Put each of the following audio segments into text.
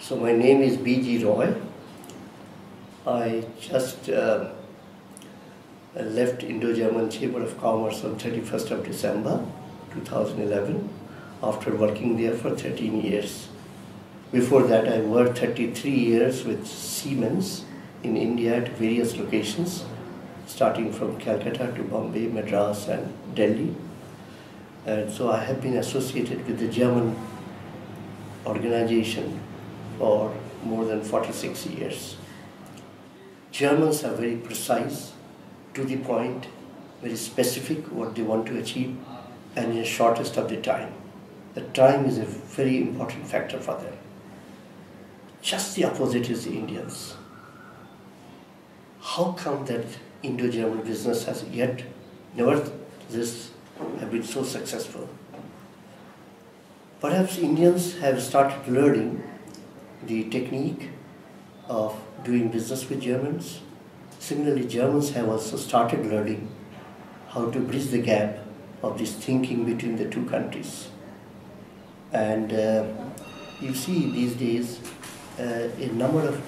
So my name is B.G. Roy. I just left Indo-German Chamber of Commerce on 31st of December 2011 after working there for 13 years. Before that I worked 33 years with Siemens in India at various locations, starting from Kolkata to Bombay, Madras and Delhi. And so I have been associated with the German organization for more than 46 years. Germans are very precise, to the point, very specific what they want to achieve, and in the shortest of the time. The time is a very important factor for them. Just the opposite is the Indians. How come that Indo-German business has yet never this have been so successful? Perhaps Indians have started learning the technique of doing business with Germans. Similarly, Germans have also started learning how to bridge the gap of this thinking between the two countries. And you see these days a number of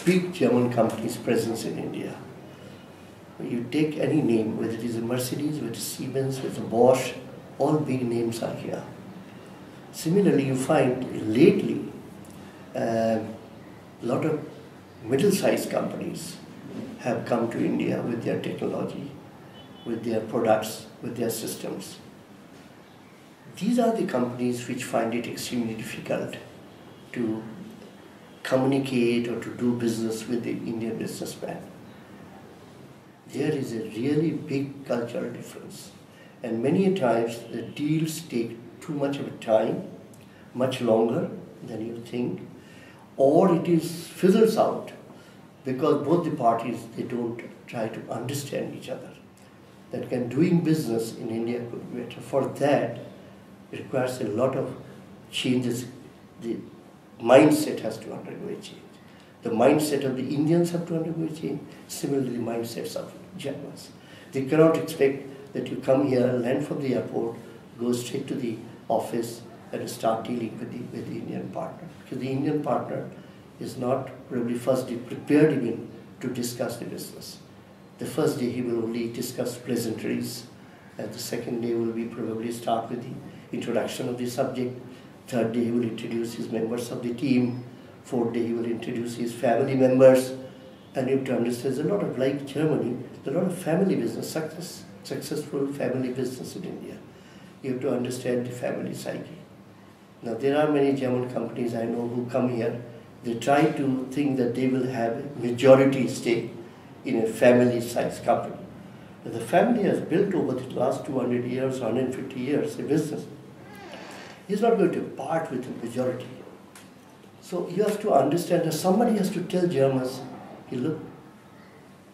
big German companies present in India. You take any name, whether it is a Mercedes, whether it is Siemens, whether it is Bosch, all big names are here. Similarly, you find lately a lot of middle-sized companies have come to India with their technology, with their products, with their systems. These are the companies which find it extremely difficult to communicate or to do business with the Indian businessman. There is a really big cultural difference, and many times the deals take too much of a time, much longer than you think, or it is fizzles out because both the parties, they don't try to understand each other. That doing business in India could be better. For that, it requires a lot of changes. The mindset has to undergo a change. The mindset of the Indians have to undergo a change. Similarly, the mindsets of Germans. They cannot expect that you come here, land from the airport, go straight to the office and start dealing with the Indian partner. Because the Indian partner is not probably first day prepared even to discuss the business. The first day he will only discuss pleasantries, and the second day will be probably start with the introduction of the subject. Third day he will introduce his members of the team. Fourth day he will introduce his family members. And you have to understand, there's a lot of, like Germany, there's a lot of family business, successful family business in India. You have to understand the family psyche. Now there are many German companies I know who come here, they try to think that they will have a majority stake in a family-sized company. But the family has built over the last 200 years, 150 years a business. He's not going to part with the majority. So you have to understand that somebody has to tell Germans, hey, look,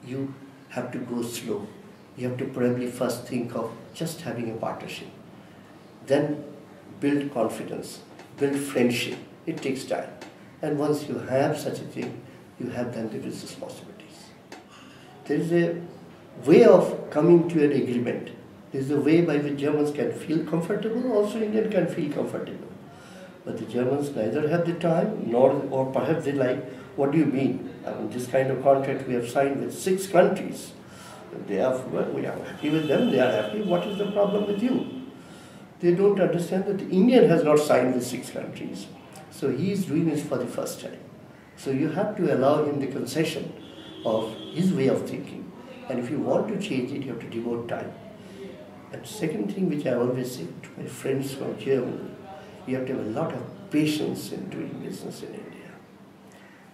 you have to go slow. You have to probably first think of just having a partnership. Then build confidence, build friendship. It takes time. And once you have such a thing, you have then the business possibilities. There is a way of coming to an agreement. There is a way by which Germans can feel comfortable, also Indians can feel comfortable. But the Germans neither have the time, or perhaps they like, what do you mean? I mean, this kind of contract we have signed with 6 countries. They are, well, we are happy with them, they are happy. What is the problem with you? They don't understand that the Indian has not signed with 6 countries. So he is doing this for the first time. So you have to allow him the concession of his way of thinking. And if you want to change it, you have to devote time. And second thing which I always say to my friends from Germany, you have to have a lot of patience in doing business in India.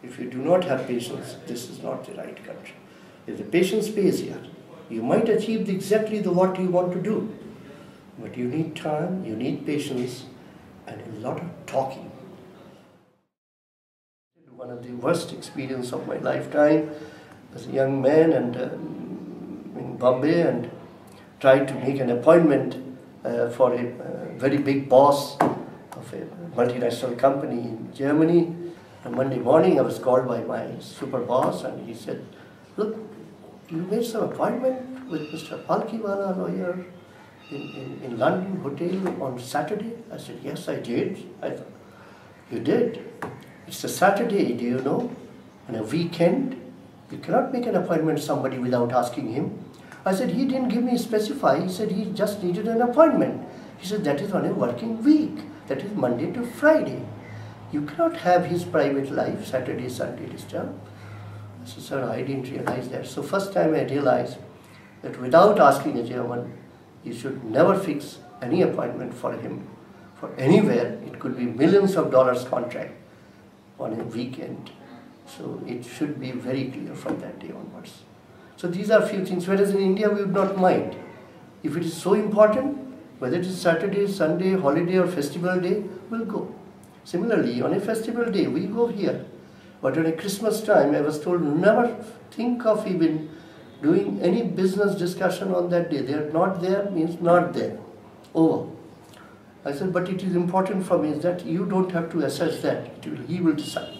If you do not have patience, this is not the right country. If the patience pays here, you might achieve exactly what you want to do. But you need time, you need patience, and a lot of talking. One of the worst experiences of my lifetime as a young man and in Bombay, and tried to make an appointment for a very big boss of a multinational company in Germany. On Monday morning I was called by my super boss and he said, look, you made some appointment with Mr. Palkiwala lawyer in London hotel on Saturday? I said, yes, I did. I thought, You did. It's a Saturday, do you know? On a weekend, you cannot make an appointment with somebody without asking him. I said, he didn't give me specify. He said he just needed an appointment. He said, that is on a working week. That is Monday to Friday. You cannot have his private life, Saturday, Sunday disturbed. I said, sir, I didn't realize that. So first time I realized that without asking a German, you should never fix any appointment for him. For anywhere, it could be millions of dollars contract on a weekend. So it should be very clear from that day onwards. So these are few things, whereas in India we would not mind. If it is so important, whether it is Saturday, Sunday, holiday or festival day, we'll go. Similarly, on a festival day, we go here. But on a Christmas time, I was told never think of even doing any business discussion on that day. They are not there means not there. Over. I said, but it is important for me is that you don't have to assess that. He will decide.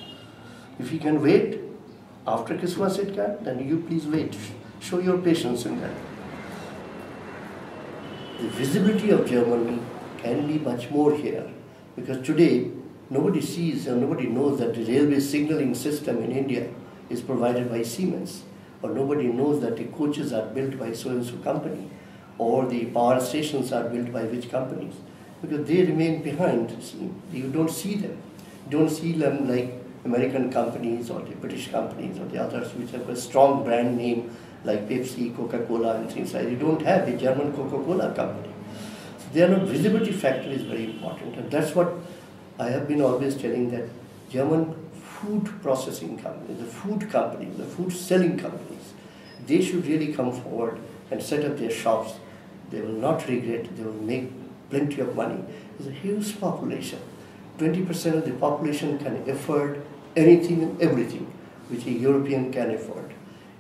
If he can wait, after Christmas it can, then you please wait. Show your patience in that. The visibility of Germany can be much more here, because today nobody sees or nobody knows that the railway signaling system in India is provided by Siemens, or nobody knows that the coaches are built by so-and-so company, or the power stations are built by which companies, because they remain behind. You don't see them. You don't see them like American companies or the British companies or the others which have a strong brand name like Pepsi, Coca-Cola and things like that. You don't have a German Coca-Cola company. So their visibility factor is very important, and that's what I have been always telling, that German food processing companies, the food companies, the food selling companies, they should really come forward and set up their shops. They will not regret, they will make plenty of money. There's a huge population. 20% of the population can afford anything and everything which a European can afford.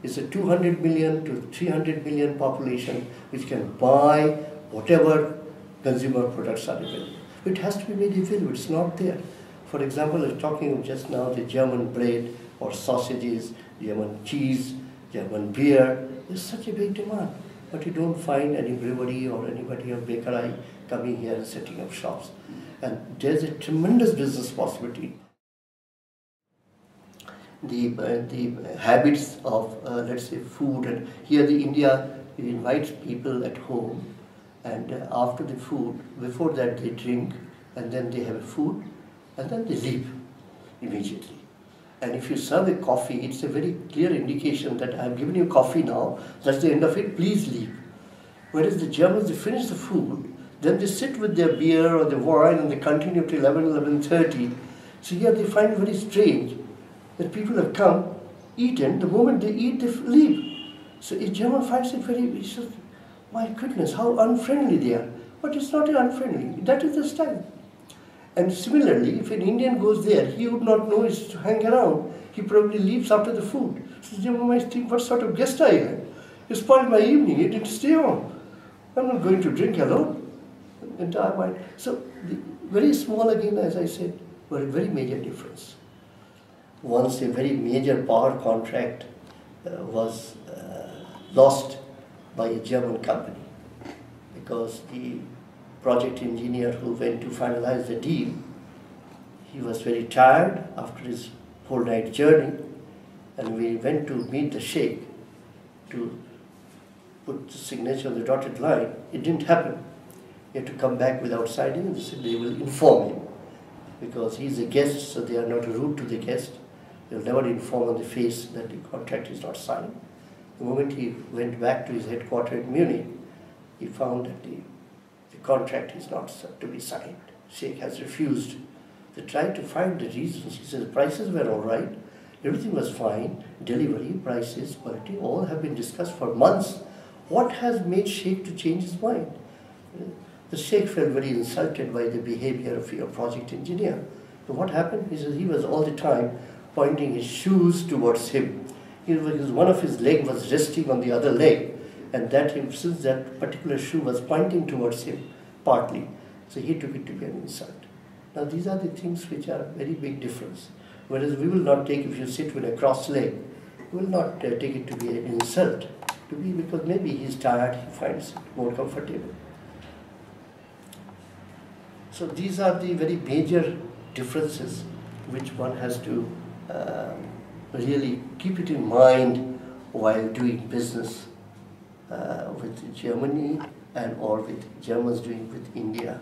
It's a 200 million to 300 million population which can buy whatever consumer products are available. It has to be made available, it's not there. For example, I was talking just now the German bread or sausages, German cheese, German beer. There's such a big demand, but you don't find any brewery or anybody of bakery coming here and setting up shops. And there's a tremendous business possibility. The habits of, let's say, food, and here the India invites people at home, and after the food, before that they drink, and then they have food, and then they leave immediately. And if you serve a coffee, it's a very clear indication that I've given you coffee now, that's the end of it, please leave. Whereas the Germans, they finish the food, then they sit with their beer or their wine and they continue till 11:30. So here they find it very strange that people have come, eaten, the moment they eat, they leave. So a German finds it very, he says, my goodness, how unfriendly they are. But it's not unfriendly, that is the style. And similarly, if an Indian goes there, he would not know it's to hang around. He probably leaves after the food. So the German might think, what sort of guest I had? He spoiled my evening, he didn't stay home. I'm not going to drink alone. Entire mind. So very small again, as I said, but a very major difference. Once a very major power contract was lost by a German company because the project engineer who went to finalize the deal, he was very tired after his whole night journey, and we went to meet the sheikh to put the signature on the dotted line. It didn't happen. He had to come back without signing, and they said they will inform him because he's a guest, so they are not rude to the guest. They will never inform on the face that the contract is not signed. The moment he went back to his headquarters in Munich, he found that the contract is not to be signed. Sheikh has refused. They tried to find the reasons. He said the prices were all right, everything was fine, delivery, prices, quality, all have been discussed for months. What has made Sheikh to change his mind? The Sheikh felt very insulted by the behavior of your project engineer. So what happened? He said he was all the time pointing his shoes towards him. One of his legs was resting on the other leg, and since that particular shoe was pointing towards him, partly, so he took it to be an insult. Now these are the things which are very big difference. Whereas we will not take, if you sit with a crossed leg, we will not take it to be an insult, because maybe he's tired, he finds it more comfortable. So these are the very major differences which one has to really keep it in mind while doing business with Germany and or with Germans doing with India.